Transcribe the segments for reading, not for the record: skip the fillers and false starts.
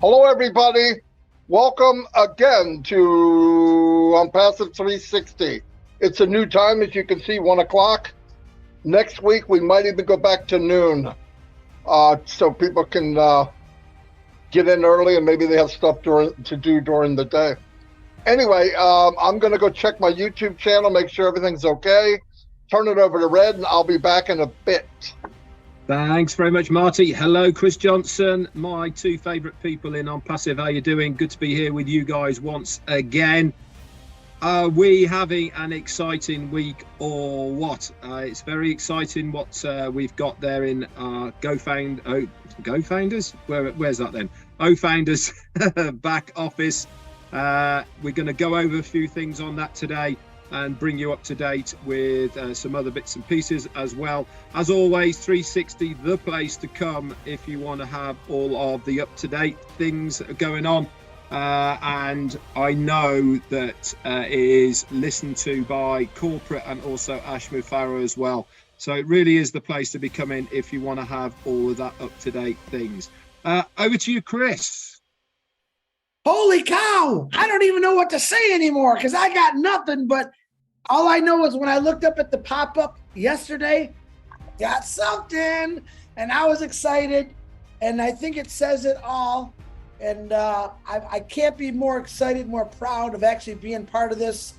Hello, everybody. Welcome again to ONPASSIVE 360. It's a new time, as you can see, 1 o'clock. Next week, we might even go back to noon, so people can get in early and maybe they have stuff to do during the day. Anyway, I'm going to go check my YouTube channel, make sure everything's okay. Turn it over to Red, and I'll be back in a bit. Thanks very much, Marty. Hello, Chris Johnson, my two favourite people in ONPASSIVE. How you doing? Good to be here with you guys once again. Are we having an exciting week or what? It's very exciting what we've got there in our GoFounders? Where's that then? OFounders back office. We're going to go over a few things on that today and bring you up to date with some other bits and pieces as well. As always, 360, the place to come if you want to have all of the up-to-date things going on. And I know that it is listened to by corporate and also Ashmore Farrow as well. So it really is the place to be coming if you want to have all of that up-to-date things. Over to you, Chris. Holy cow! I don't even know what to say anymore because I got nothing, but all I know is when I looked up at the pop-up yesterday, got something, and I was excited, and I think it says it all. And I can't be more excited, more proud of actually being part of this.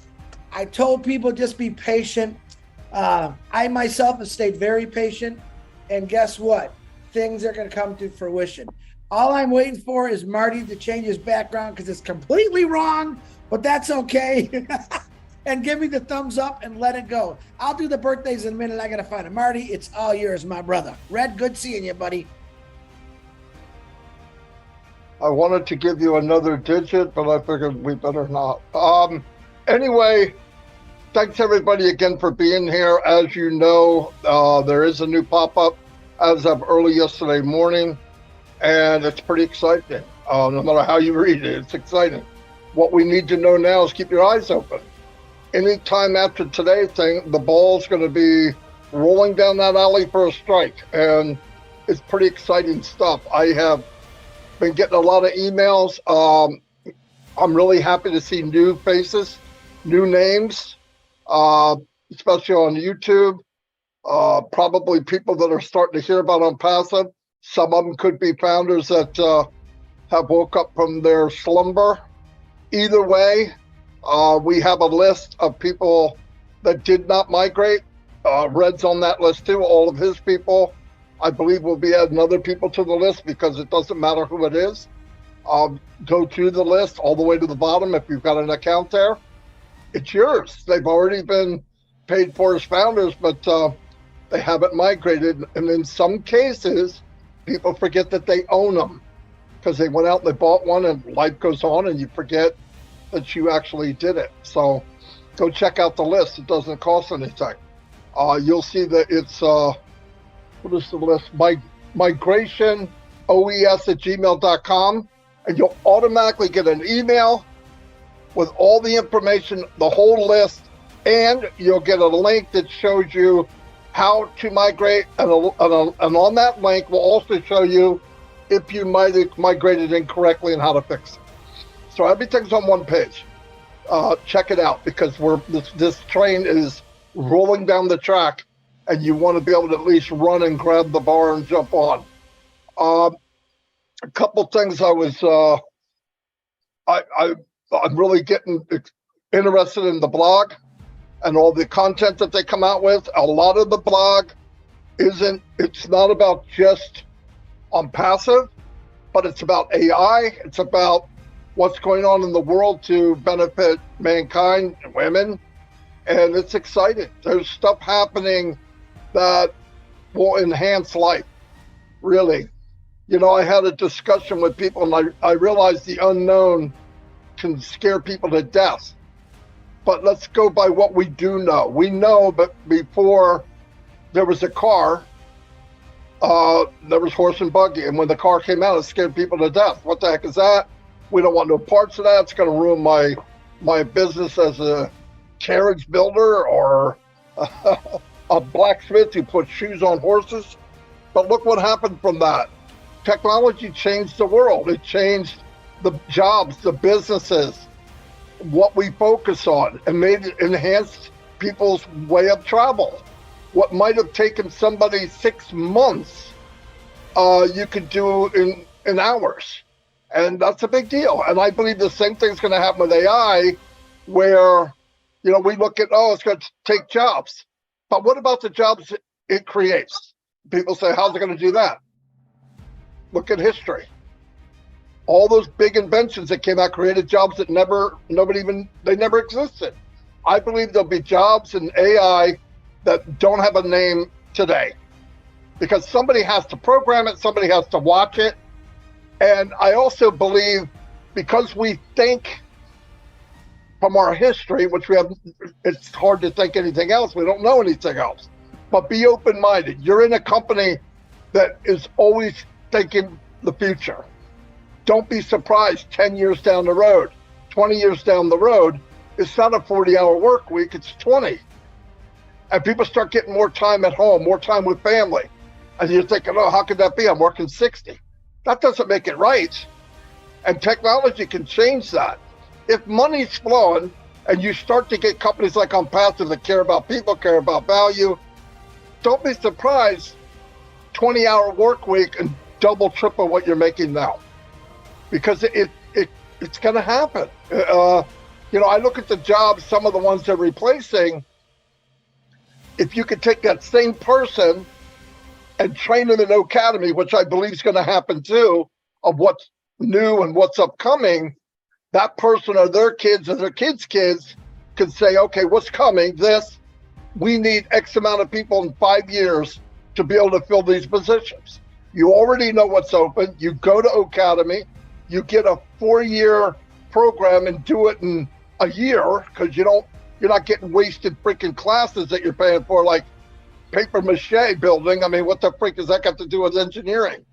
I told people just be patient. I myself have stayed very patient, and guess what? Things are going to come to fruition. All I'm waiting for is Marty to change his background because it's completely wrong, but that's okay. And give me the thumbs up and let it go. I'll do the birthdays in a minute. I got to find it. Marty, it's all yours, my brother. Red, good seeing you, buddy. I wanted to give you another digit, but I figured we better not. Anyway, thanks everybody again for being here. As you know, there is a new pop-up as of early yesterday morning, and it's pretty exciting. No matter how you read it, it's exciting. What we need to know now is keep your eyes open. Anytime after today's thing, the ball's going to be rolling down that alley for a strike, and it's pretty exciting stuff. I have been getting a lot of emails. I'm really happy to see new faces, new names, especially on YouTube. Probably people that are starting to hear about ONPASSIVE. Some of them could be founders that have woke up from their slumber. Either way, we have a list of people that did not migrate. Red's on that list too, all of his people. I believe we'll be adding other people to the list because it doesn't matter who it is. Go through the list all the way to the bottom. If you've got an account there, it's yours. They've already been paid for as founders, but they haven't migrated. And in some cases, people forget that they own them because they went out and they bought one and life goes on and you forget that you actually did it. So go check out the list. It doesn't cost anything. You'll see that it's what is the list? migrationoes@gmail.com, and you'll automatically get an email with all the information, the whole list, and you'll get a link that shows you how to migrate, and on that link will also show you if you might have migrated incorrectly and how to fix it. So everything's on one page. Check it out because this train is rolling down the track, and you want to be able to at least run and grab the bar and jump on. A couple things I'm really getting interested in the blog and all the content that they come out with. A lot of the blog it's not about just ONPASSIVE, but it's about AI. It's about what's going on in the world to benefit mankind and women. And it's exciting. There's stuff happening that will enhance life, really. You know, I had a discussion with people and I realized the unknown can scare people to death. But let's go by what we do know. We know that before there was a car, there was horse and buggy. And when the car came out, it scared people to death. What the heck is that? We don't want no parts of that. It's going to ruin my business as a carriage builder or a blacksmith who puts shoes on horses. But look what happened from that. technology changed the world. It changed the jobs, the businesses, what we focus on, and made it enhanced people's way of travel. What might have taken somebody 6 months, you could do in hours. And that's a big deal. And I believe the same thing's going to happen with AI, where, we look at, it's going to take jobs. But what about the jobs it creates? People say, how's it going to do that? Look at history. All those big inventions that came out created jobs that never existed. I believe there'll be jobs in AI that don't have a name today, because somebody has to program it, somebody has to watch it. And I also believe, because we think from our history, which we have, it's hard to think anything else. We don't know anything else. But be open-minded. You're in a company that is always thinking the future. Don't be surprised 10 years down the road, 20 years down the road, it's not a 40-hour work week, it's 20. And people start getting more time at home, more time with family. And you're thinking, how could that be? I'm working 60. That doesn't make it right. And technology can change that. If money's flowing and you start to get companies like ONPASSIVE that care about people, care about value, don't be surprised 20-hour work week and double, triple what you're making now. Because it's going to happen. I look at the jobs, some of the ones they're replacing. If you could take that same person and train them in Academy, which I believe is going to happen too, of what's new and what's upcoming, that person or their kids or their kids' kids can say, okay, what's coming? We need X amount of people in 5 years to be able to fill these positions. You already know what's open. You go to Academy, you get a 4-year program and do it in a year, because you're not getting wasted freaking classes that you're paying for, like paper mache building. I mean, what the freak does that got to do with engineering?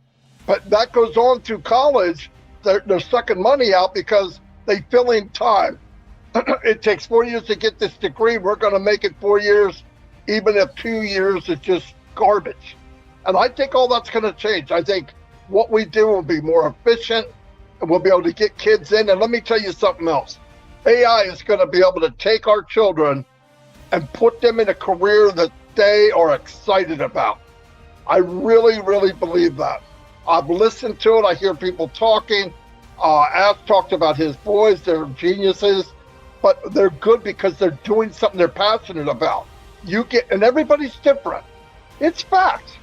But that goes on through college. They're sucking money out because they fill in time. It takes 4 years to get this degree. We're going to make it 4 years, even if 2 years is just garbage. And I think all that's going to change. I think what we do will be more efficient, and we'll be able to get kids in. And let me tell you something else. AI is going to be able to take our children and put them in a career that they are excited about. I really, really believe that. I've listened to it. I hear people talking. Ash talked about his boys. They're geniuses, but they're good because they're doing something they're passionate about. And everybody's different. It's fact.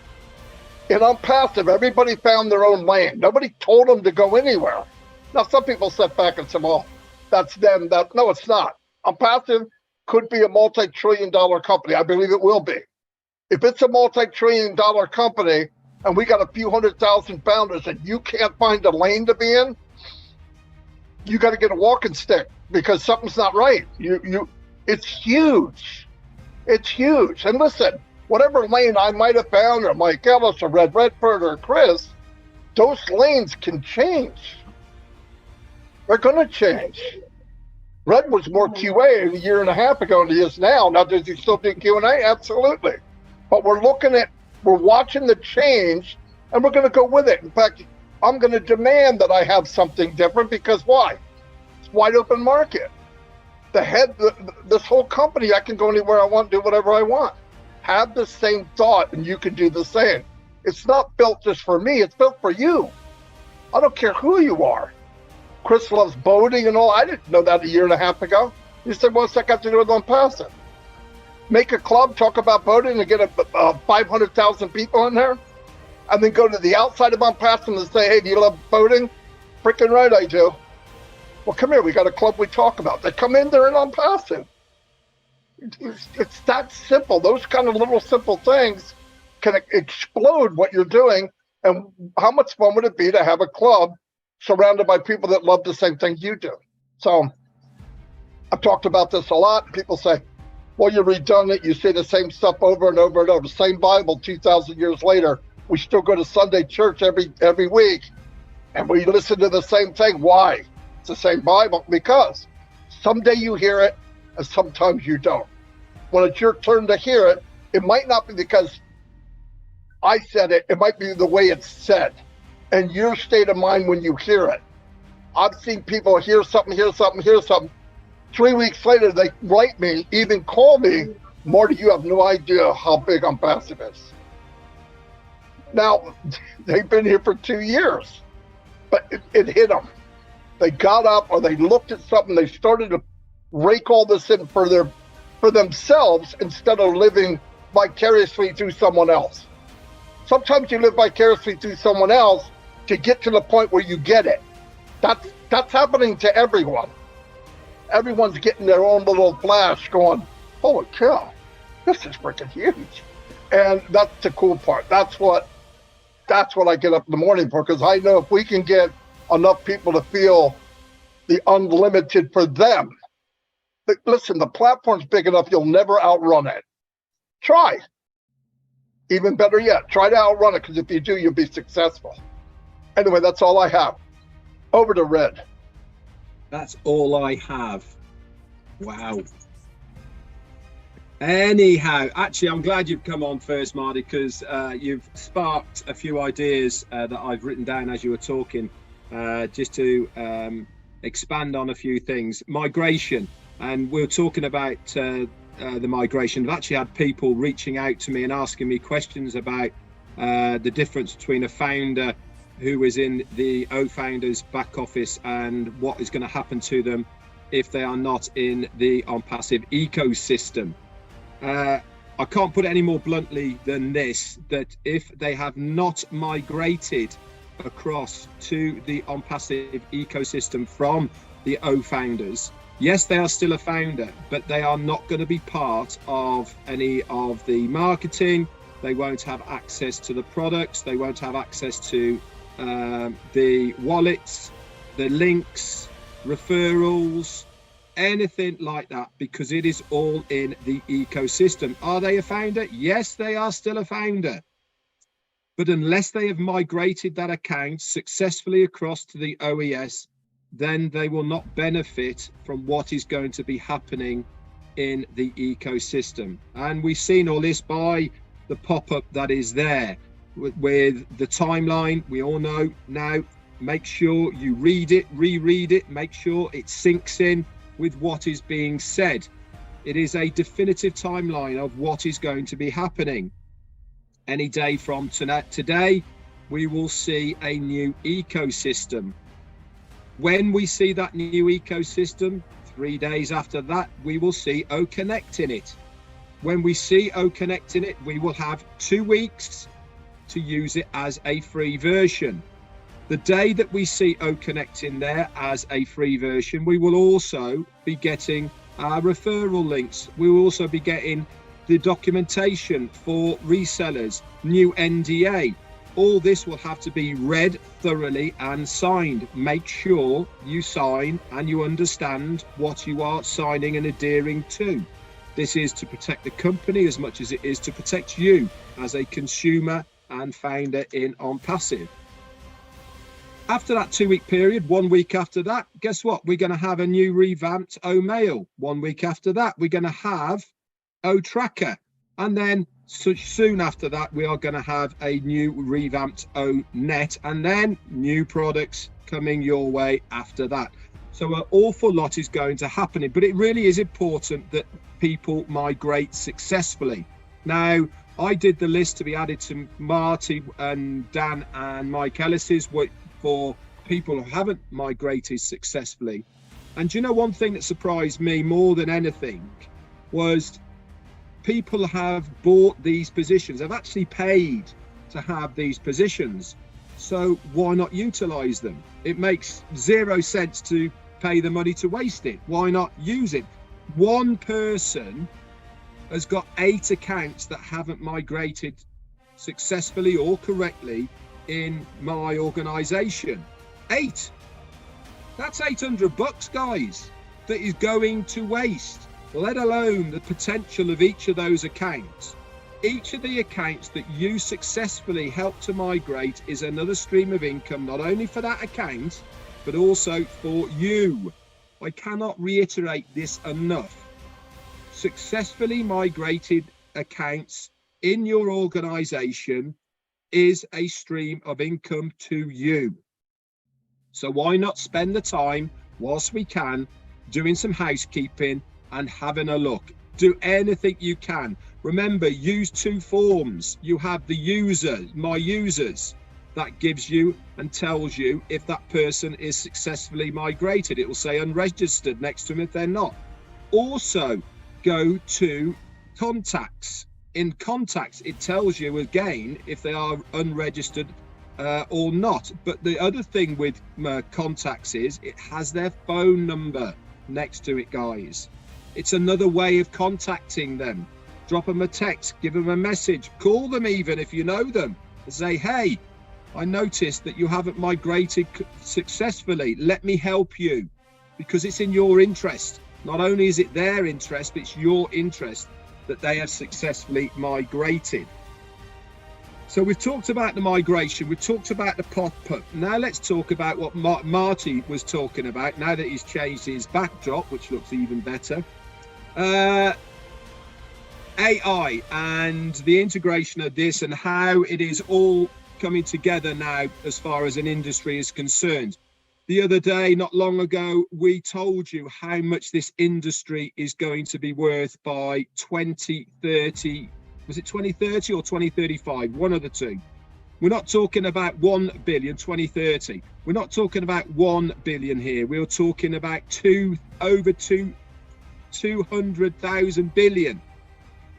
In ONPASSIVE, everybody found their own lane. Nobody told them to go anywhere. Now, some people sit back and say, well, that's them. No, it's not. ONPASSIVE could be a multi-trillion-dollar company. I believe it will be. If it's a multi-trillion-dollar company and we got a few 100,000 founders and you can't find a lane to be in, you got to get a walking stick, because something's not right. It's huge. It's huge. And listen, whatever lane I might have found, or Mike Ellis or Red Redford or Chris, those lanes can change. They're going to change. Red was more QA a year and a half ago than he is now. Now, does he still do Q&A? Absolutely. But we're watching the change, and we're going to go with it. In fact, I'm going to demand that I have something different, because why? It's wide open market. This whole company, I can go anywhere I want, do whatever I want. Have the same thought, and you can do the same. It's not built just for me. It's built for you. I don't care who you are. Chris loves boating and all. I didn't know that a year and a half ago. He said, what's that got to do with ONPASSIVE? Make a club, talk about boating, and get 500,000 people in there, and then go to the outside of ONPASSIVE and say, hey, do you love boating? Freaking right I do. Well, come here. We got a club we talk about. They come in there in ONPASSIVE. It's that simple. Those kind of little simple things can explode what you're doing. And how much fun would it be to have a club surrounded by people that love the same things you do? So I've talked about this a lot. People say, well, you're redundant. You say the same stuff over and over and over. Same Bible 2,000 years later. We still go to Sunday church every week, and we listen to the same thing. Why? It's the same Bible. Because someday you hear it, and sometimes you don't. When it's your turn to hear it, it might not be because I said it. It might be the way it's said. and your state of mind when you hear it. I've seen people hear something, hear something, hear something. 3 weeks later, they write me, even call me, Marty, you have no idea how big ONPASSIVE is. Now, they've been here for 2 years, but it hit them. They got up or they looked at something, they started to rake all this in for themselves instead of living vicariously through someone else. Sometimes you live vicariously through someone else to get to the point where you get it. That's happening to everyone. Everyone's getting their own little flash going, holy cow, this is freaking huge. And that's the cool part. That's what I get up in the morning for, because I know if we can get enough people to feel the unlimited for them. But listen, the platform's big enough, you'll never outrun it. Try. Even better yet, try to outrun it, because if you do, you'll be successful. Anyway, that's all I have. Over to Red. That's all I have. Wow. Anyhow, actually, I'm glad you've come on first, Marty, because you've sparked a few ideas that I've written down as you were talking, just to expand on a few things. Migration, and we're talking about the migration. I've actually had people reaching out to me and asking me questions about the difference between a founder who is in the O-Founders back office and what is going to happen to them if they are not in the ONPASSIVE ecosystem. I can't put it any more bluntly than this, that if they have not migrated across to the ONPASSIVE ecosystem from the O-Founders, yes, they are still a founder, but they are not going to be part of any of the marketing. They won't have access to the products. They won't have access to the wallets, the links, referrals, anything like that, because it is all in the ecosystem. Are they a founder? Yes, they are still a founder. But unless they have migrated that account successfully across to the OES, then they will not benefit from what is going to be happening in the ecosystem. And we've seen all this by the pop-up that is there with the timeline. We all know now, make sure you read it, reread it, make sure it sinks in with what is being said. It is a definitive timeline of what is going to be happening. Any day from today, we will see a new ecosystem. When we see that new ecosystem, 3 days after that, we will see OConnect in it. When we see OConnect in it, we will have 2 weeks to use it as a free version. The day that we see OConnect in there as a free version, we will also be getting our referral links. We will also be getting the documentation for resellers, new NDA. All this will have to be read thoroughly and signed. Make sure you sign and you understand what you are signing and adhering to. This is to protect the company as much as it is to protect you as a consumer and founder in ONPASSIVE. After that 2 week period, 1 week after that, guess what? We're going to have a new revamped O-Mail. 1 week after that, we're going to have O-Tracker. And then soon after that, we are going to have a new revamped O-Net, and then new products coming your way after that. So an awful lot is going to happen, but it really is important that people migrate successfully. Now, I did the list to be added to Marty and Dan and Mike Ellis's for people who haven't migrated successfully. And you know, one thing that surprised me more than anything was people have bought these positions. They've actually paid to have these positions. So why not utilize them? It makes 0 sense to pay the money to waste it. Why not use it? One person has got 8 accounts that haven't migrated successfully or correctly in my organization. 8. That's $800, guys, that is going to waste, let alone the potential of each of those accounts. Each of the accounts that you successfully help to migrate is another stream of income, not only for that account, but also for you. I cannot reiterate this enough. Successfully migrated accounts in your organization is a stream of income to you. So why not spend the time whilst we can doing some housekeeping and having a look? Do anything you can. Remember, use two forms. You have the user, my users, that gives you and tells you if that person is successfully migrated. It will say unregistered next to them if they're not. Also, go to contacts. In contacts, it tells you again if they are unregistered or not. But the other thing with contacts is it has their phone number next to it, guys. It's another way of contacting them. Drop them a text, give them a message, call them even if you know them, and say, hey, I noticed that you haven't migrated successfully. Let me help you, because it's in your interest. Not only is it their interest, but it's your interest that they have successfully migrated. So we've talked about the migration, we've talked about the pop-up. Now let's talk about what Marty was talking about, now that he's changed his backdrop, which looks even better. AI and the integration of this and how it is all coming together now as far as an industry is concerned. The other day, not long ago, we told you how much this industry is going to be worth by 2030. Was it 2030 or 2035? One of the two. We're not talking about 1 billion, 2030. We're not talking about 1 billion here. We're talking about 200,000 billion.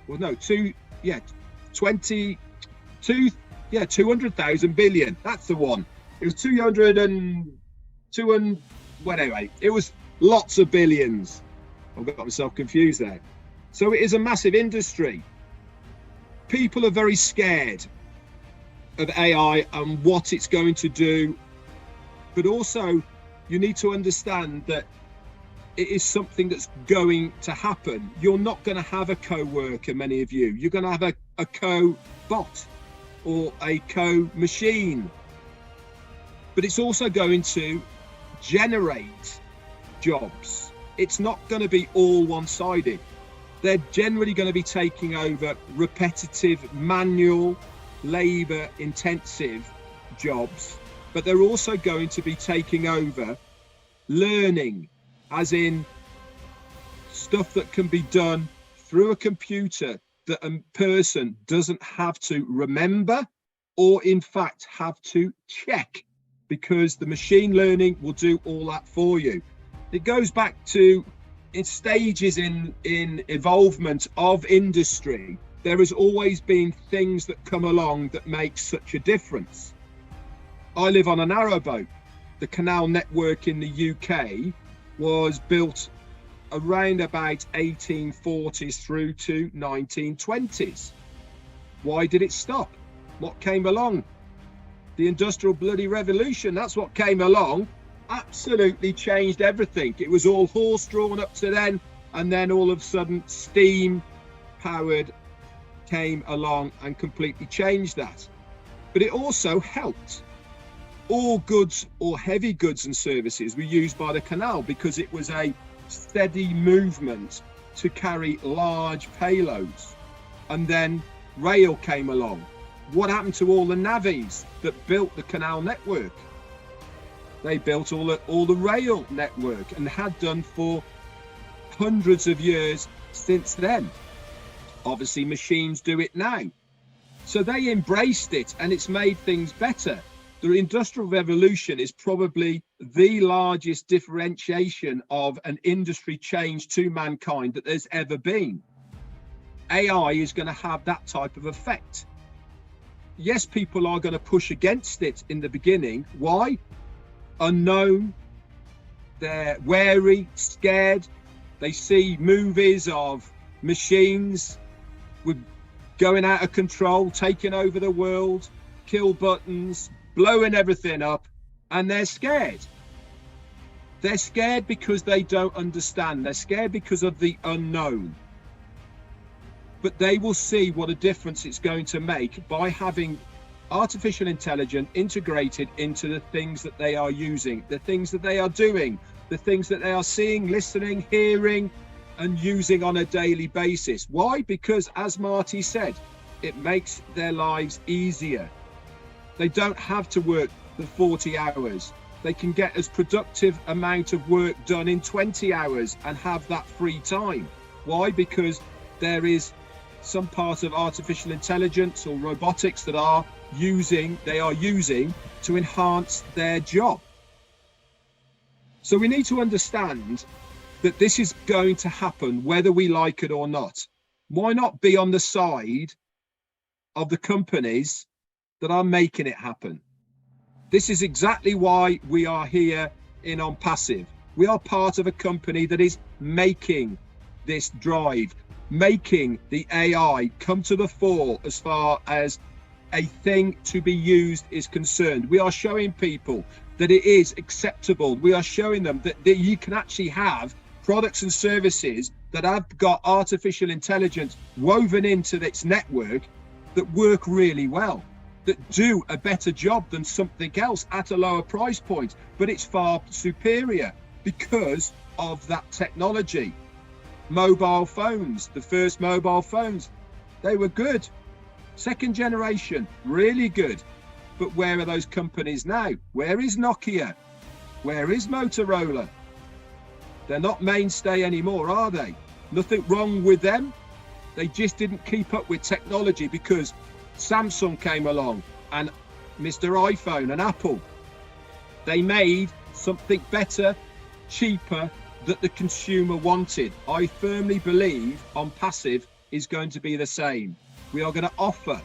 Well, no, 200,000 billion. That's the one. It was 200 and well, anyway, it was lots of billions. I've got myself confused there. So it is a massive industry. People are very scared of AI and what it's going to do, but also you need to understand that it is something that's going to happen. You're not going to have a co-worker, many of you. You're going to have a co-bot or a co-machine. But it's also going to generate jobs. It's not going to be all one-sided. They're generally going to be taking over repetitive, manual, labor-intensive jobs, but they're also going to be taking over learning, as in stuff that can be done through a computer that a person doesn't have to remember or in fact have to check, because the machine learning will do all that for you. It goes back to in stages in evolvement of industry. There has always been things that come along that make such a difference. I live on a narrowboat. The canal network in the UK was built around about 1840s through to 1920s. Why did it stop? What came along? The Industrial bloody Revolution. That's what came along. Absolutely changed everything. It was all horse drawn up to then, and then all of a sudden steam powered came along and completely changed that. But it also helped. All goods or heavy goods and services were used by the canal because it was a steady movement to carry large payloads. And then rail came along. What happened to all the navies that built the canal network? They built all the rail network and had done for hundreds of years since then. Obviously, machines do it now. So they embraced it and it's made things better. The Industrial Revolution is probably the largest differentiation of an industry change to mankind that there's ever been. AI is going to have that type of effect. Yes, people are going to push against it in the beginning. Why? Unknown. They're wary, scared. They see movies of machines with going out of control, taking over the world, kill buttons, blowing everything up, and they're scared. They're scared because they don't understand. They're scared because of the unknown. But they will see what a difference it's going to make by having artificial intelligence integrated into the things that they are using, the things that they are doing, the things that they are seeing, listening, hearing, and using on a daily basis. Why? Because, as Marty said, it makes their lives easier. They don't have to work the 40 hours. They can get as productive amount of work done in 20 hours and have that free time. Why? Because there is some part of artificial intelligence or robotics that they are using to enhance their job. So we need to understand that this is going to happen whether we like it or not. Why not be on the side of the companies that are making it happen? This is exactly why we are here in ONPASSIVE. We are part of a company that is making this drive, making the AI come to the fore as far as a thing to be used is concerned. We are showing people that it is acceptable. We are showing them that you can actually have products and services that have got artificial intelligence woven into its network that work really well, that do a better job than something else at a lower price point, but it's far superior because of that technology. Mobile phones, the first mobile phones, they were good. Second generation, really good. But where are those companies now? Where is Nokia? Where is Motorola? They're not mainstay anymore, are they? Nothing wrong with them. They just didn't keep up with technology because Samsung came along and Mr. iPhone and Apple. They made something better, cheaper, that the consumer wanted. I firmly believe ONPASSIVE is going to be the same. We are going to offer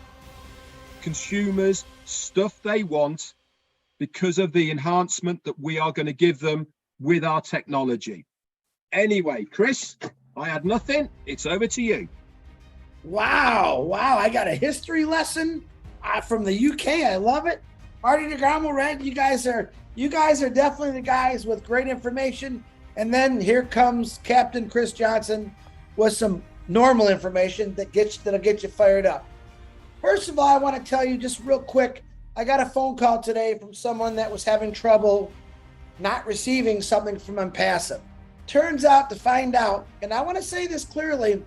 consumers stuff they want because of the enhancement that we are going to give them with our technology. Anyway, Chris, I had nothing. It's over to you. Wow. I got a history lesson from the UK. I love it. Marty DeGramo, Red, you guys are definitely the guys with great information. And then here comes Captain Chris Johnson with some normal information that'll get you fired up. First of all, I want to tell you just real quick, I got a phone call today from someone that was having trouble not receiving something from ONPASSIVE. Turns out to find out, and I want to say this clearly,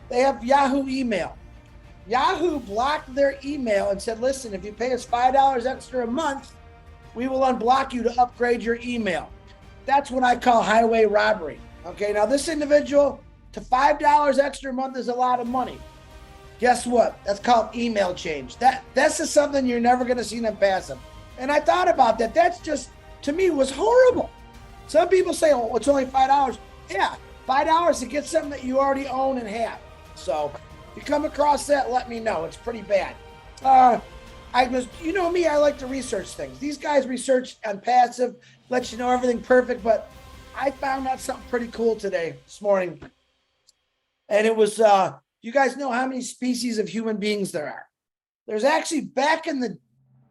they have Yahoo email. Yahoo blocked their email and said, listen, if you pay us $5 extra a month, we will unblock you to upgrade your email. That's what I call highway robbery. Okay, now this individual, to $5 extra a month is a lot of money. Guess what? That's called email change. That's just something you're never going to see in ONPASSIVE. And I thought about that. That's just, to me, was horrible. Some people say, oh, it's only $5. Yeah, $5 to get something that you already own and have. So if you come across that, let me know. It's pretty bad. You know me, I like to research things. These guys research ONPASSIVE, let you know everything perfect, but I found out something pretty cool this morning. And it was, you guys know how many species of human beings there are? There's actually, back in the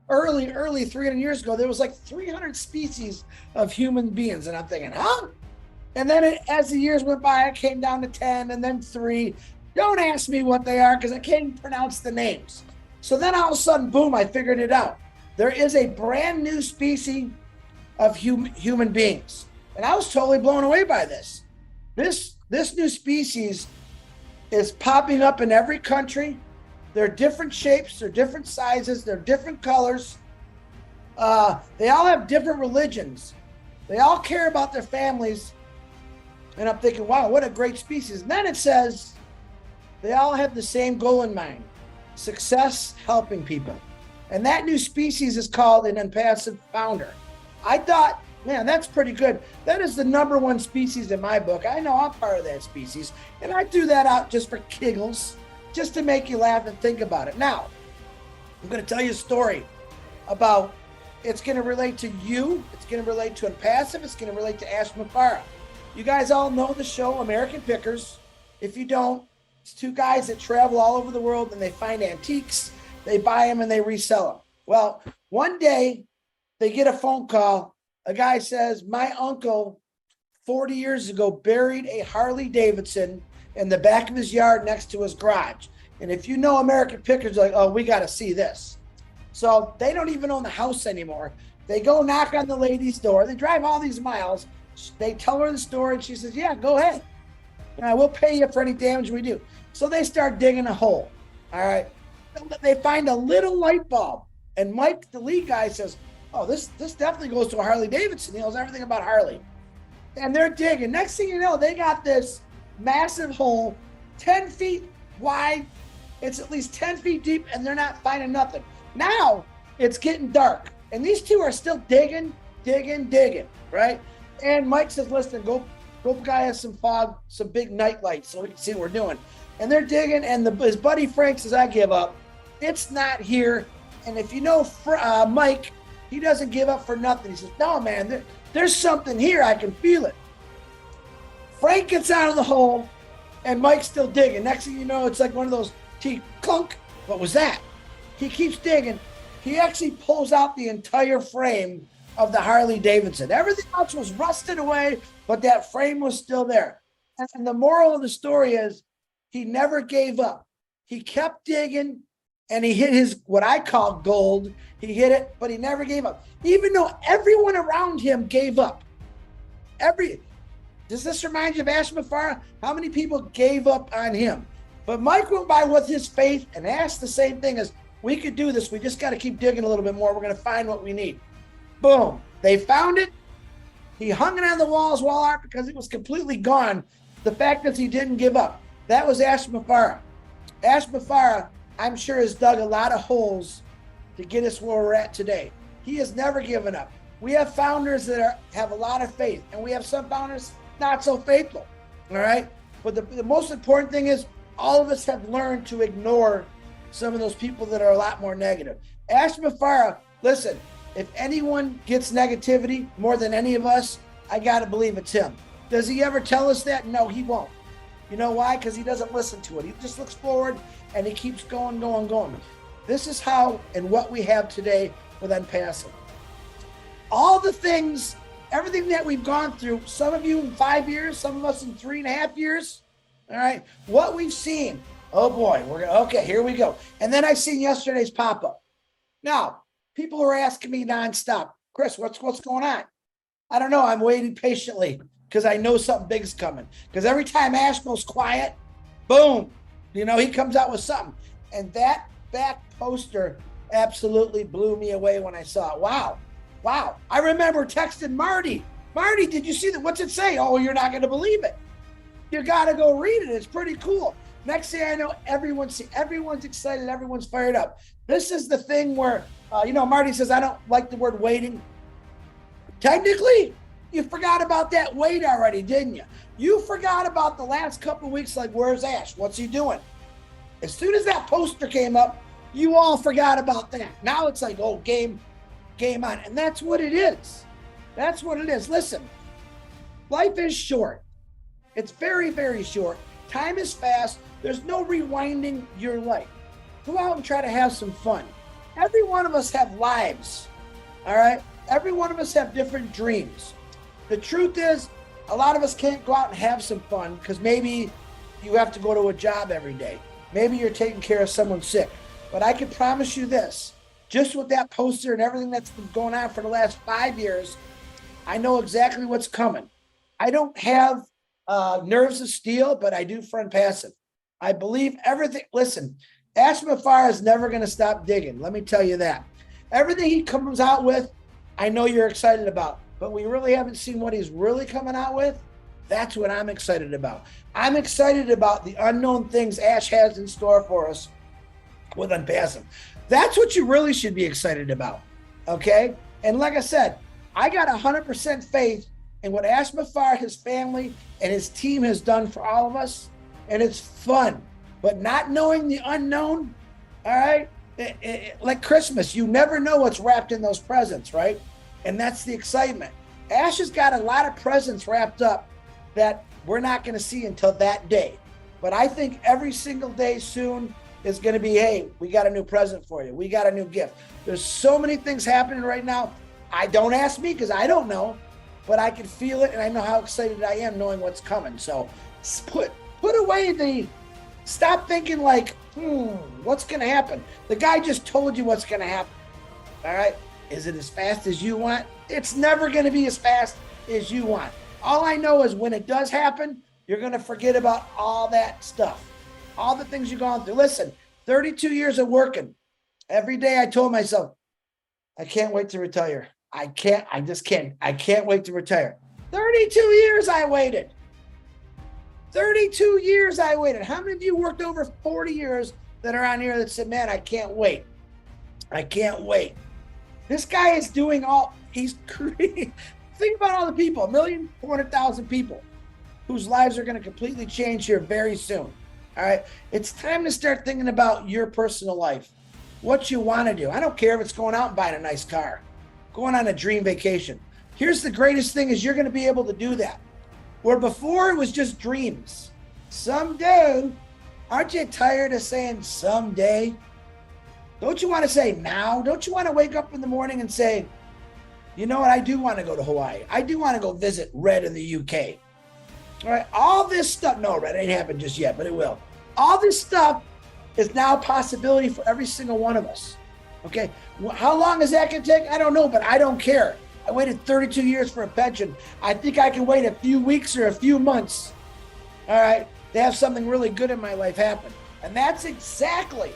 early 300 years ago, there was like 300 species of human beings. And I'm thinking, huh? And then as the years went by, it came down to 10 and then 3. Don't ask me what they are because I can't even pronounce the names. So then all of a sudden, boom, I figured it out. There is a brand new species of human beings. And I was totally blown away by this. This new species is popping up in every country. They're different shapes, they're different sizes, they're different colors. They all have different religions. They all care about their families. And I'm thinking, wow, what a great species. And then it says, they all have the same goal in mind: success, helping people. And that new species is called an ONPASSIVE founder. I thought, man, that's pretty good. That is the #1 species in my book. I know I'm part of that species. And I threw that out just for giggles, just to make you laugh and think about it. Now, I'm going to tell you a story about, it's going to relate to you, it's going to relate to ONPASSIVE, it's going to relate to Ash McFarlane. You guys all know the show American Pickers. If you don't, it's 2 guys that travel all over the world and they find antiques, they buy them and they resell them. Well, one day they get a phone call. A guy says, my uncle 40 years ago buried a Harley Davidson in the back of his yard next to his garage. And if you know American Pickers, like, oh, we got to see this. So they don't even own the house anymore. They go knock on the lady's door. They drive all these miles. They tell her the story and she says, yeah, go ahead. We'll pay you for any damage we do. So they start digging a hole. All right. They find a little light bulb And Mike, the lead guy, says, oh, this definitely goes to a Harley Davidson. He knows everything about Harley. And they're digging. Next thing you know, they got this massive hole, 10 feet wide. It's at least 10 feet deep, and they're not finding nothing. Now it's getting dark, and these two are still digging, right? And Mike says, listen, go guy us some fog, some big night lights so we can see what we're doing. And they're digging, and his buddy Frank says, I give up. It's not here. And if you know Mike, he doesn't give up for nothing. He says, no, man, there's something here. I can feel it. Frank gets out of the hole, and Mike's still digging. Next thing you know, it's like one of those clunk. What was that? He keeps digging. He actually pulls out the entire frame of the Harley Davidson. Everything else was rusted away, but that frame was still there. And the moral of the story is he never gave up. He kept digging, and he hit his, what I call gold. He hit it, but he never gave up. Even though everyone around him gave up. Does this remind you of Ash Mafara? How many people gave up on him? But Mike went by with his faith and asked the same thing as, we could do this. We just got to keep digging a little bit more. We're going to find what we need. Boom. They found it. He hung it on the wall as wall art because it was completely gone. The fact that he didn't give up. That was Ash Mafara. Ash Mafara, I'm sure, has dug a lot of holes to get us where we're at today. He has never given up. We have founders that have a lot of faith, and we have some founders not so faithful. All right. But the most important thing is all of us have learned to ignore some of those people that are a lot more negative. Ash Mafara, listen, if anyone gets negativity more than any of us, I got to believe it's him. Does he ever tell us that? No, he won't. You know why? Because he doesn't listen to it. He just looks forward and he keeps going. This is how and what we have today with ONPASSIVE. All the things, everything that we've gone through, some of you in 5 years, some of us in 3.5 years, all right, what we've seen, oh boy, okay, here we go. And then I seen yesterday's pop-up. Now, people are asking me nonstop, Chris, what's going on? I don't know. I'm waiting patiently because I know something big's coming. Because every time Ash goes quiet, boom, he comes out with something. And that back poster absolutely blew me away when I saw it. Wow. I remember texting Marty. Marty, did you see that? What's it say? Oh, you're not going to believe it. You got to go read it. It's pretty cool. Next thing I know, everyone's excited. Everyone's fired up. This is the thing where, Marty says, I don't like the word waiting. Technically, you forgot about that wait already, didn't you? You forgot about the last couple of weeks, like, where's Ash? What's he doing? As soon as that poster came up, you all forgot about that. Now it's like, oh, game on. And that's what it is. That's what it is. Listen, life is short. It's very, very short. Time is fast. There's no rewinding your life. Go out and try to have some fun. Every one of us have lives, all right? Every one of us have different dreams. The truth is, a lot of us can't go out and have some fun because maybe you have to go to a job every day. Maybe you're taking care of someone sick. But I can promise you this, just with that poster and everything that's been going on for the last 5 years, I know exactly what's coming. I don't have nerves of steel, but I do for ONPASSIVE. I believe everything. Listen, Ash Mafara is never going to stop digging. Let me tell you that. Everything he comes out with, I know you're excited about, but we really haven't seen what he's really coming out with. That's what I'm excited about. I'm excited about the unknown things Ash has in store for us with ONPASSIVE. That's what you really should be excited about, okay? And like I said, I got 100% faith in what Ash Mafara, his family, and his team has done for all of us, and it's fun. But not knowing the unknown, all right? Like Christmas, you never know what's wrapped in those presents, right? And that's the excitement. Ash has got a lot of presents wrapped up that we're not going to see until that day. But I think every single day soon is going to be, hey, we got a new present for you. We got a new gift. There's so many things happening right now. Don't ask me because I don't know, but I can feel it and I know how excited I am knowing what's coming. So put away stop thinking like, what's going to happen? The guy just told you what's going to happen. All right. Is it as fast as you want? It's never going to be as fast as you want. All I know is when it does happen, you're going to forget about all that stuff, all the things you've gone through. Listen, 32 years of working. Every day I told myself, I can't wait to retire. I just can't. I can't wait to retire. 32 years I waited. 32 years I waited. How many of you worked over 40 years that are on here that said, man, I can't wait. I can't wait. This guy is doing he's creating. Think about all the people, 1,400,000 people whose lives are going to completely change here very soon. All right. It's time to start thinking about your personal life, what you want to do. I don't care if it's going out and buying a nice car, going on a dream vacation. Here's the greatest thing is you're going to be able to do that. Where before it was just dreams. Someday, aren't you tired of saying someday? Don't you want to say now? Don't you want to wake up in the morning and say, you know what? I do want to go to Hawaii. I do want to go visit Red in the UK. All right. All this stuff. No, Red ain't happened just yet, but it will. All this stuff is now a possibility for every single one of us. Okay. How long is that going to take? I don't know, but I don't care. I waited 32 years for a pension. I think I can wait a few weeks or a few months, all right, to have something really good in my life happen. And that's exactly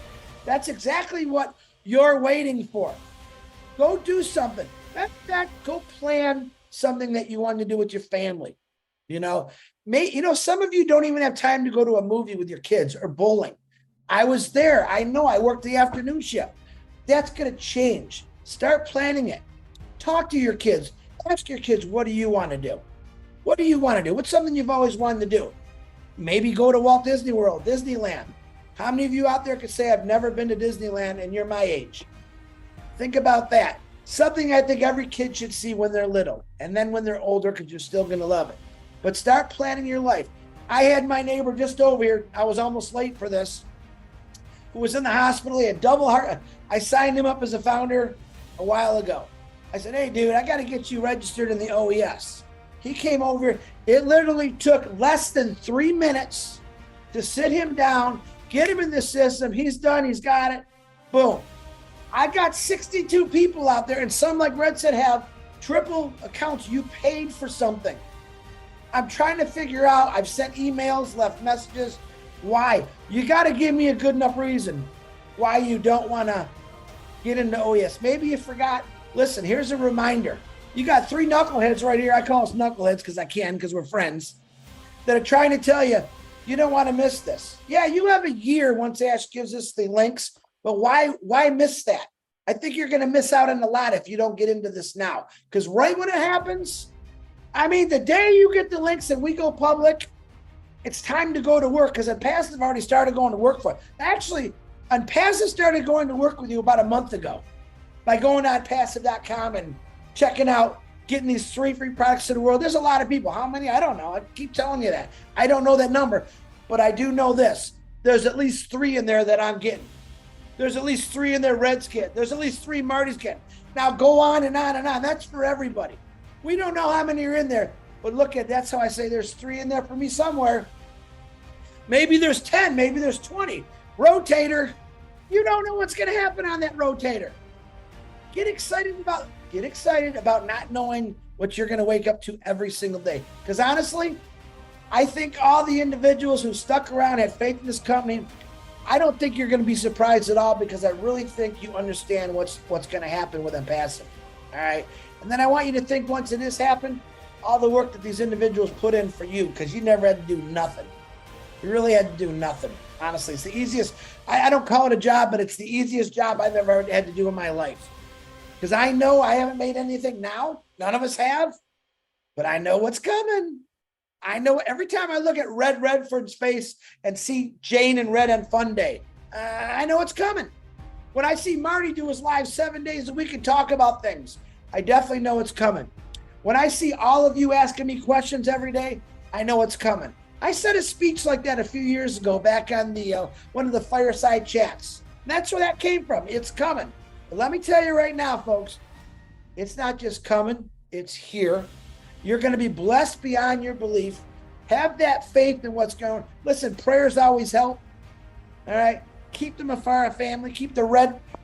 what you're waiting for. Go do something. Matter of fact, go plan something that you want to do with your family. Some of you don't even have time to go to a movie with your kids or bowling. I was there. I know I worked the afternoon shift. That's going to change. Start planning it. Talk to your kids. Ask your kids, what do you want to do? What do you want to do? What's something you've always wanted to do? Maybe go to Walt Disney World, Disneyland. How many of you out there could say, I've never been to Disneyland and you're my age? Think about that. Something I think every kid should see when they're little. And then when they're older, because you're still going to love it. But start planning your life. I had my neighbor just over here. I was almost late for this. Who was in the hospital. He had double heart. I signed him up as a founder a while ago. I said, hey, dude, I got to get you registered in the OES. He came over. It literally took less than 3 minutes to sit him down, get him in the system. He's done. He's got it. Boom. I got 62 people out there, and some, like Red said, have triple accounts. You paid for something. I'm trying to figure out. I've sent emails, left messages. Why? You got to give me a good enough reason why you don't want to get into OES. Maybe you forgot. Listen, here's a reminder. You got 3 knuckleheads right here. I call us knuckleheads because we're friends, that are trying to tell you, you don't want to miss this. Yeah, you have a year once Ash gives us the links, but why miss that? I think you're going to miss out on a lot if you don't get into this now. Because right when it happens, the day you get the links and we go public, it's time to go to work, because ONPASSIVE already started going to work for it. Actually, ONPASSIVE started going to work with you about a month ago by going on passive.com and checking out, getting these 3 free products to the world. There's a lot of people. How many? I don't know. I keep telling you that. I don't know that number, but I do know this. There's at least 3 in there that I'm getting. There's at least 3 in there Red's getting. There's at least 3 Marty's getting. Now go on and on and on. That's for everybody. We don't know how many are in there, but that's how I say there's 3 in there for me somewhere. Maybe there's 10, maybe there's 20. Rotator, you don't know what's going to happen on that rotator. Get excited about not knowing what you're going to wake up to every single day. Because honestly, I think all the individuals who stuck around, had faith in this company, I don't think you're going to be surprised at all, because I really think you understand what's going to happen with ONPASSIVE. All right. And then I want you to think, once it has happened, all the work that these individuals put in for you, because you never had to do nothing. You really had to do nothing. Honestly, it's the easiest. I don't call it a job, but it's the easiest job I've ever had to do in my life. Because I know I haven't made anything now. None of us have. But I know what's coming. I know every time I look at Redford's face and see Jane and Red on Fun Day, I know it's coming. When I see Marty do his live 7 days a week and talk about things, I definitely know it's coming. When I see all of you asking me questions every day, I know it's coming. I said a speech like that a few years ago back on the one of the fireside chats. And that's where that came from. It's coming. But let me tell you right now, folks, it's not just coming, it's here. You're going to be blessed beyond your belief. Have that faith in what's going on. Listen, prayers always help. All right. Keep the Mafara family, keep the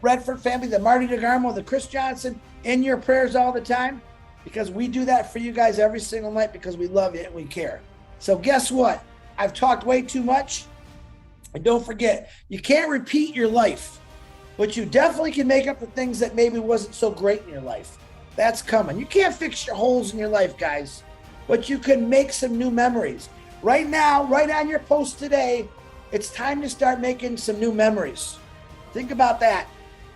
Redford family, the Marty DeGarmo, the Chris Johnson in your prayers all the time, because we do that for you guys every single night, because we love you and we care. So guess what? I've talked way too much. And don't forget, you can't repeat your life. but you definitely can make up the things that maybe wasn't so great in your life. That's coming. You can't fix your holes in your life, guys, but you can make some new memories. Right now, right on your post today, it's time to start making some new memories. Think about that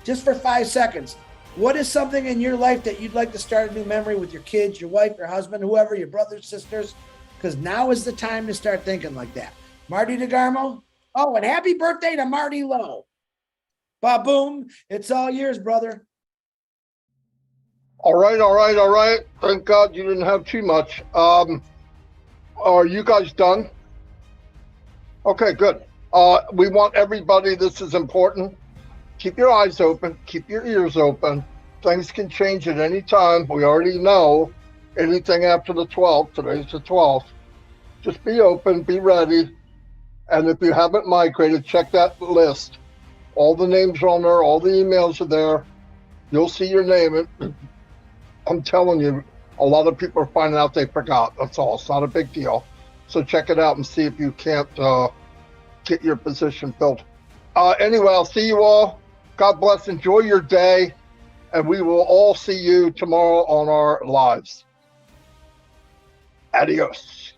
just for 5 seconds. What is something in your life that you'd like to start a new memory with your kids, your wife, your husband, whoever, your brothers, sisters? Because now is the time to start thinking like that. Marty DeGarmo. Oh, and happy birthday to Marty Lowe. Ba-boom. It's all yours, brother. All right. Thank God you didn't have too much. Are you guys done? Okay, good. We want everybody, this is important. Keep your eyes open, keep your ears open. Things can change at any time. We already know anything after the 12th, today's the 12th. Just be open, be ready. And if you haven't migrated, check that list. All the names are on there, all the emails are there. You'll see your name. I'm telling you, a lot of people are finding out they forgot. That's all. It's not a big deal. So check it out and see if you can't get your position filled. Anyway, I'll see you all. God bless. Enjoy your day. And we will all see you tomorrow on our lives. Adios.